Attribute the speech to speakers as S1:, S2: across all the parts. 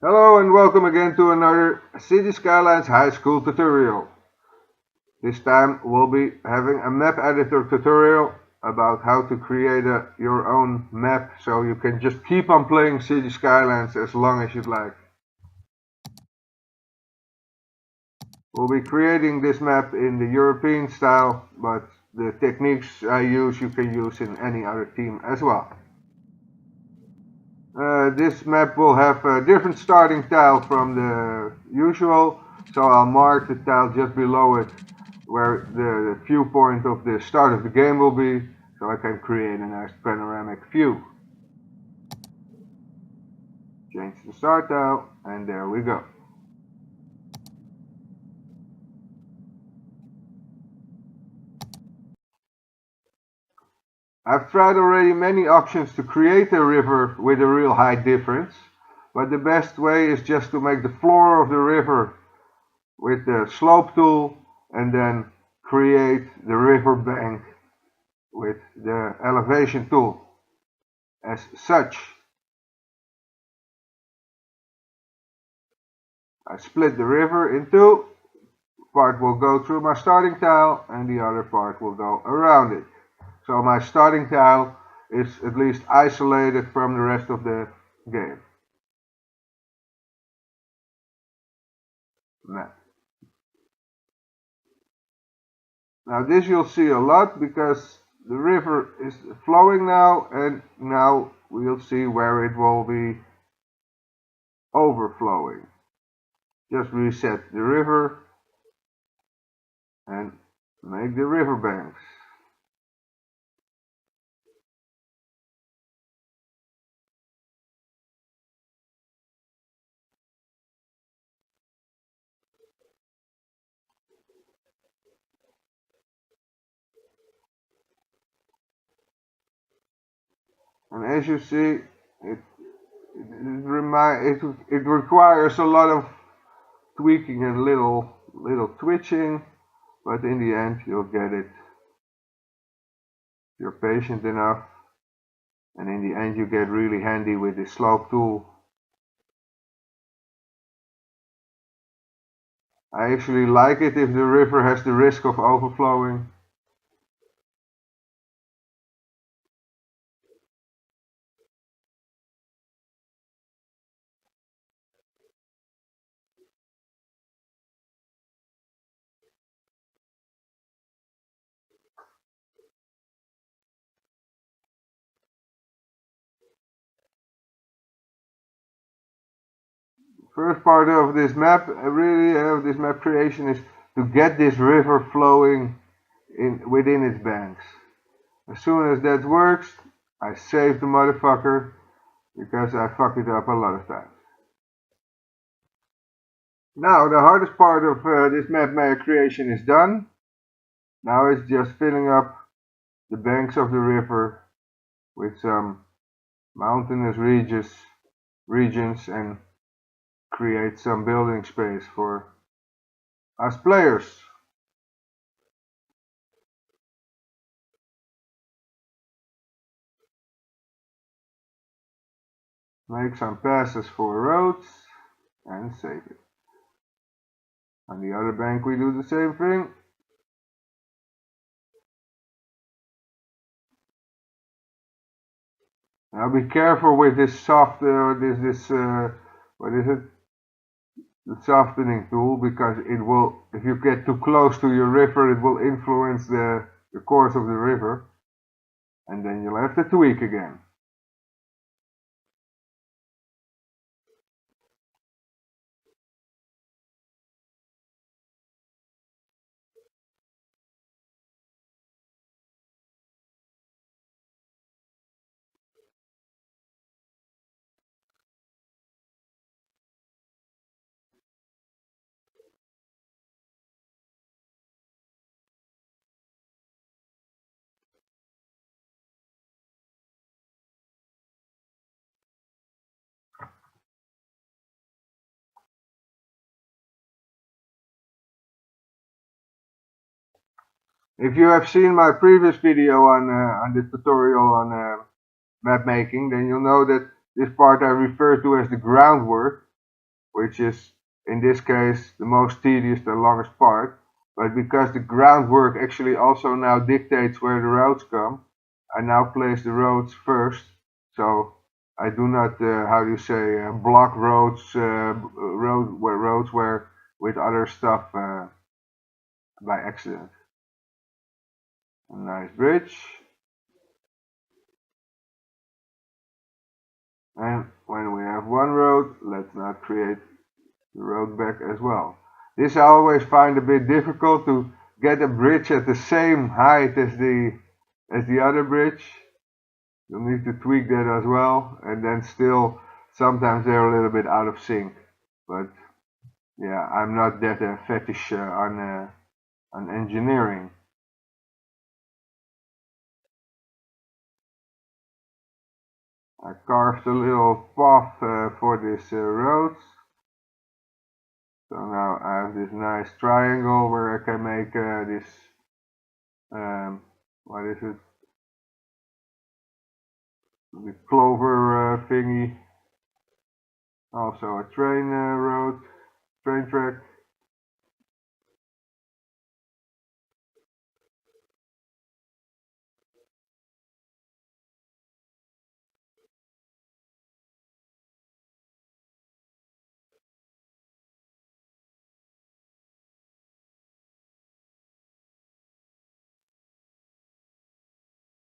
S1: Hello and welcome again to another City Skylines High School tutorial. This time we'll be having a map editor tutorial about how to create your own map so you can just keep on playing City Skylines as long as you'd like. We'll be creating this map in the European style, but the techniques I use you can use in any other team as well. This map will have a different starting tile from the usual, so I'll mark the tile just below it where the viewpoint of the start of the game will be, so I can create a nice panoramic view. Change the start tile, and there we go. I've tried already many options to create a river with a real height difference, but the best way is just to make the floor of the river with the slope tool and then create the river bank with the elevation tool as such. I split the river in two. Part will go through my starting tile and the other part will go around it. So my starting tile is at least isolated from the rest of the game. Now this you'll see a lot because the river is flowing now, and now we'll see where it will be overflowing. Just reset the river and make the river banks. And as you see, it requires a lot of tweaking and little twitching, but in the end you'll get it. You're patient enough, and in the end you get really handy with the slope tool. I actually like it if the river has the risk of overflowing. First part of this map, this map creation is to get this river flowing within its banks. As soon as that works, I save the motherfucker because I fuck it up a lot of times. Now the hardest part of this map creation is done. Now it's just filling up the banks of the river with some mountainous regions and create some building space for us players. Make some passes for roads and save it. On the other bank we do the same thing. Now be careful with this what is it? The softening tool, because it will, if you get too close to your river, it will influence the course of the river, and then you'll have to tweak again. If you have seen my previous video on this tutorial on map making, then you'll know that this part I refer to as the groundwork. which is in this case the most tedious, the longest part. But because the groundwork actually also now dictates where the roads come, I now place the roads first. So I do not, how do you say, block roads, roads where with other stuff by accident. A nice bridge. And when we have one road, let's not create the road back as well. This I always find a bit difficult to get a bridge at the same height as the other bridge. You'll need to tweak that as well, and then still sometimes they're a little bit out of sync. But yeah, I'm not that fetish on engineering. I carved a little path for this road. So now I have this nice triangle where I can make this, what is it? The clover thingy. Also a train road, train track.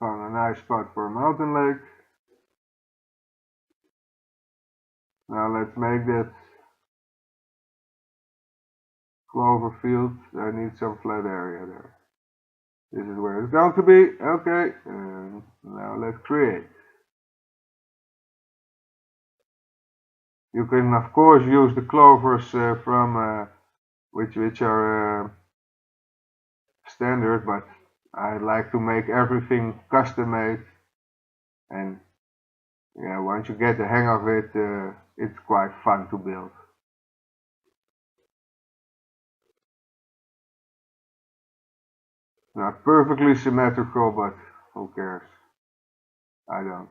S1: Found a nice spot for a mountain lake. Now let's make that clover field. I need some flat area there. This is where it's going to be. Okay, and now let's create. You can of course use the clovers from which are standard, but I like to make everything custom made, and yeah, once you get the hang of it, it's quite fun to build. Not perfectly symmetrical, but who cares? I don't.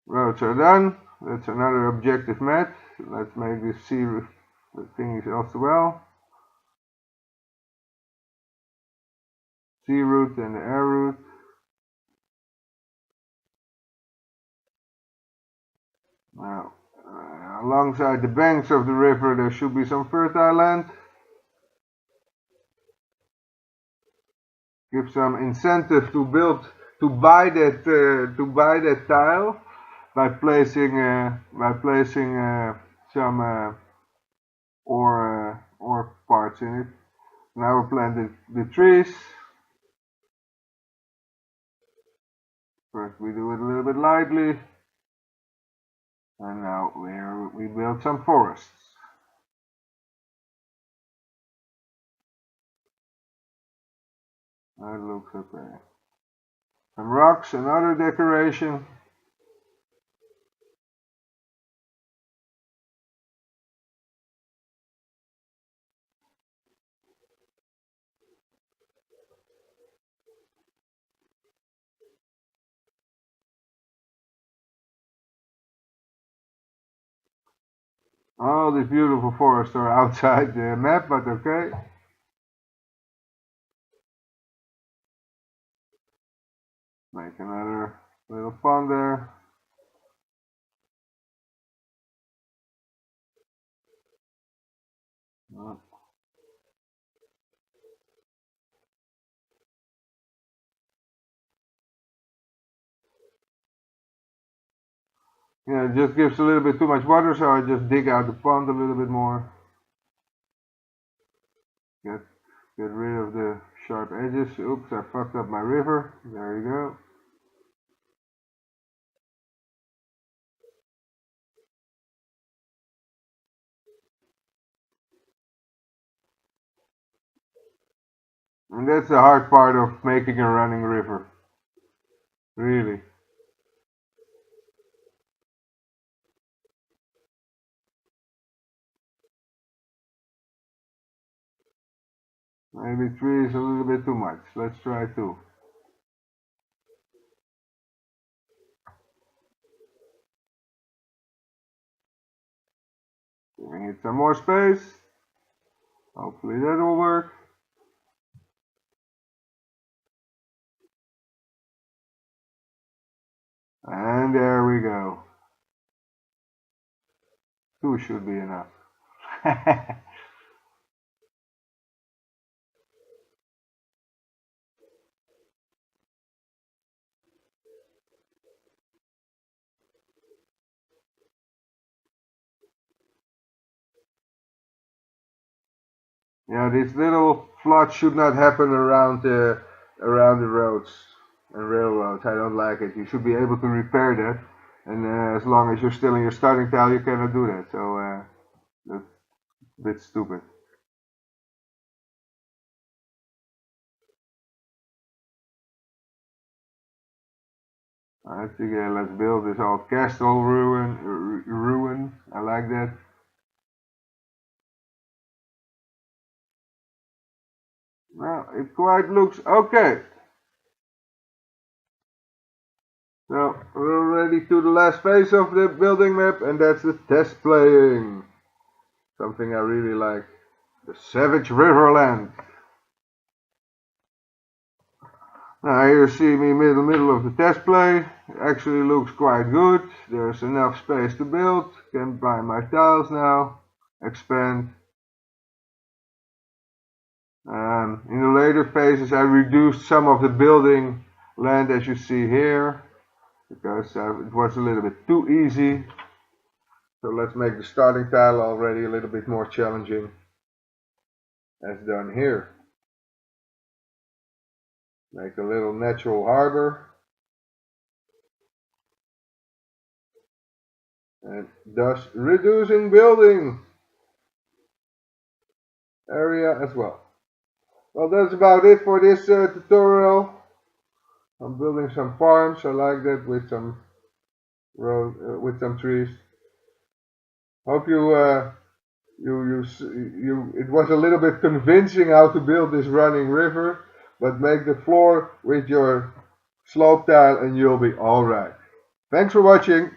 S1: Roads are done. That's another objective met. Let's make this C thingy as well. C route and the air route. Now, alongside the banks of the river, there should be some fertile land. Give some incentive to build, to buy that tile by placing some ore parts in it. Now we plant the trees. First we do it a little bit lightly, and now we build some forests. That looks okay. Some rocks and other decoration. All these beautiful forests are outside the map, but okay. Make another little pond there. Yeah, it just gives a little bit too much water, so I just dig out the pond a little bit more. Get rid of the sharp edges. Oops, I fucked up my river. There you go. And that's the hard part of making a running river. Really. Maybe 3 is a little bit too much. Let's try 2. Giving it some more space. Hopefully that will work. And there we go. 2 should be enough. Yeah, these little floods should not happen around the roads and railroads. I don't like it. You should be able to repair that, and as long as you're still in your starting tile, you cannot do that. So that's a bit stupid. Alright, again, let's build this old castle ruin. I like that. Well, it quite looks okay. So we're ready to the last phase of the building map, and that's the test playing. Something I really like. The Savage Riverland. Now here you see me middle of the test play. It actually looks quite good. There's enough space to build. Can buy my tiles now. Expand. In the later phases I reduced some of the building land, as you see here, because it was a little bit too easy. So let's make the starting tile already a little bit more challenging, as done here. Make a little natural harbor, and thus reducing building area as well. Well, that's about it for this tutorial. I'm building some farms. I like that with some with some trees. Hope it was a little bit convincing how to build this running river, but make the floor with your slope tile and you'll be alright. Thanks for watching.